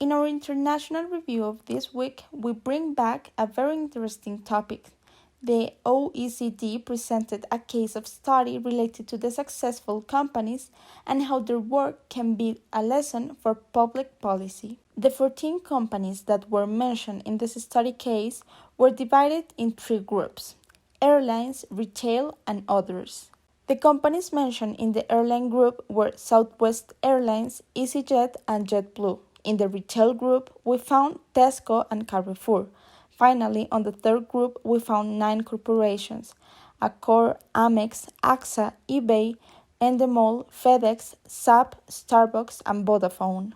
In our international review of this week, we bring back a very interesting topic. The OECD presented a case of study related to the successful companies and how their work can be a lesson for public policy. The 14 companies that were mentioned in this study case were divided in three groups: airlines, retail, and others. The companies mentioned in the airline group were Southwest Airlines, EasyJet, and JetBlue. In the retail group, we found Tesco and Carrefour. Finally, on the third group, we found 9 corporations: Accor, Amex, AXA, eBay, Endemol, FedEx, SAP, Starbucks, and Vodafone.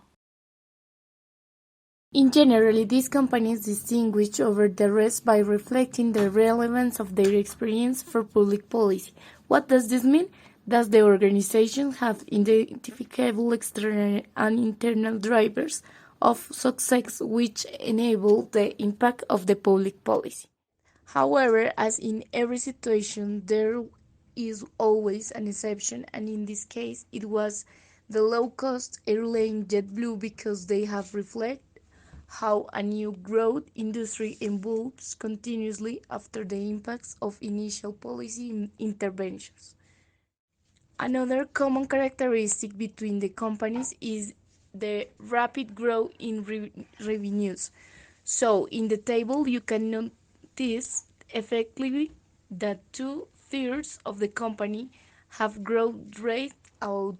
In general, these companies distinguish over the rest by reflecting the relevance of their experience for public policy. What does this mean? Does the organization have identifiable external and internal drivers of success which enable the impact of the public policy? However, as in every situation, there is always an exception, and in this case, it was the low-cost airline JetBlue because they have reflected how a new growth industry evolves continuously after the impacts of initial policy interventions. Another common characteristic between the companies is the rapid growth in revenues. So, in the table, you can notice effectively that 2/3 of the company have growth rate of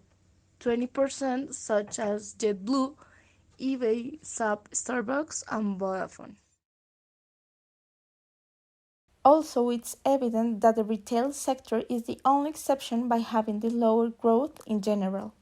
20%, such as JetBlue, eBay, SAP, Starbucks, and Vodafone. Also, it's evident that the retail sector is the only exception by having the lower growth in general.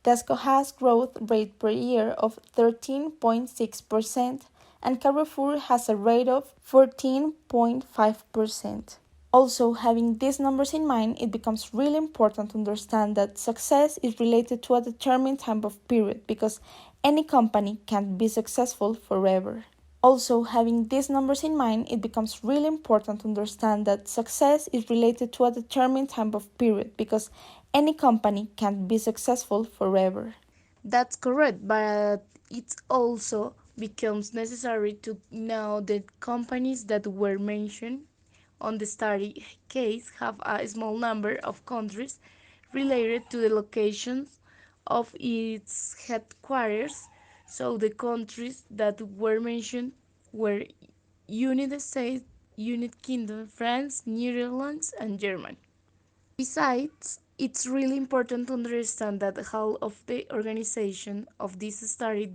Tesco has growth rate per year of 13.6% and Carrefour has a rate of 14.5%. Also, having these numbers in mind, it becomes really important to understand that success is related to a determined time of period because any company can't be successful forever. Also, having these numbers in mind, it becomes really important to understand that success is related to a determined time of period because any company can't be successful forever. That's correct, but it also becomes necessary to know that companies that were mentioned on the study case have a small number of countries related to the locations of its headquarters. So the countries that were mentioned were United States, United Kingdom, France, Netherlands, and Germany. Besides, it's really important to understand that how of the organization of this study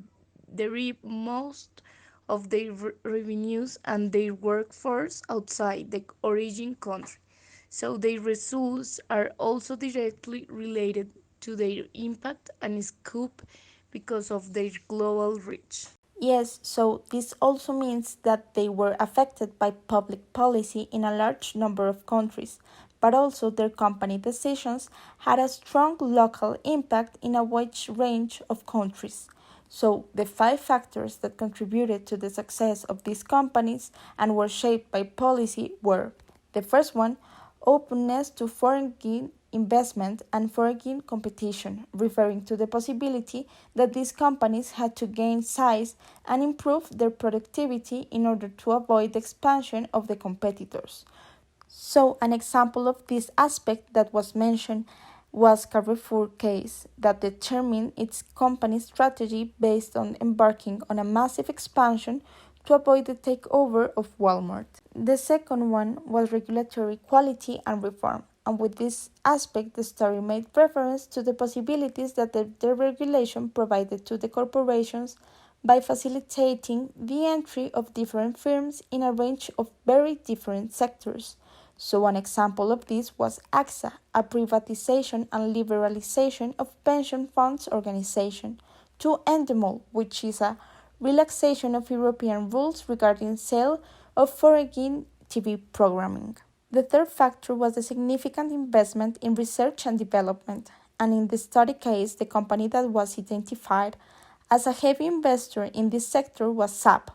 derive most of their revenues and their workforce outside the origin country. So their results are also directly related to their impact and scope because of their global reach. Yes, so this also means that they were affected by public policy in a large number of countries, but also their company decisions had a strong local impact in a wide range of countries. So, the 5 factors that contributed to the success of these companies and were shaped by policy were: the first one, openness to foreign investment and foreign competition, referring to the possibility that these companies had to gain size and improve their productivity in order to avoid the expansion of the competitors. So, an example of this aspect that was mentioned was Carrefour case that determined its company strategy based on embarking on a massive expansion to avoid the takeover of Walmart. The second one was regulatory quality and reform, and with this aspect the study made reference to the possibilities that the regulation provided to the corporations by facilitating the entry of different firms in a range of very different sectors. So an example of this was AXA, a privatization and liberalization of pension funds organization, to Endemol, which is a relaxation of European rules regarding sale of foreign TV programming. The third factor was the significant investment in research and development, and in the study case, the company that was identified as a heavy investor in this sector was SAP,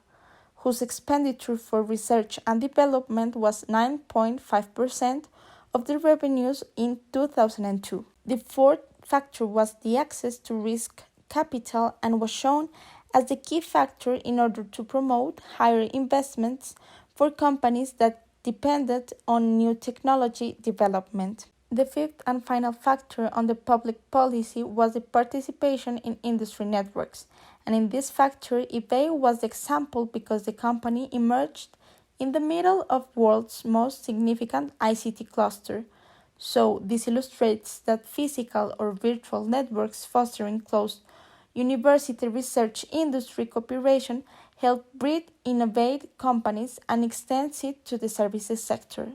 whose expenditure for research and development was 9.5% of the revenues in 2002. The fourth factor was the access to risk capital and was shown as the key factor in order to promote higher investments for companies that depended on new technology development. The fifth and final factor on the public policy was the participation in industry networks, and in this factor, eBay was the example because the company emerged in the middle of world's most significant ICT cluster. So this illustrates that physical or virtual networks fostering close university research industry cooperation help breed innovate companies and extends it to the services sector.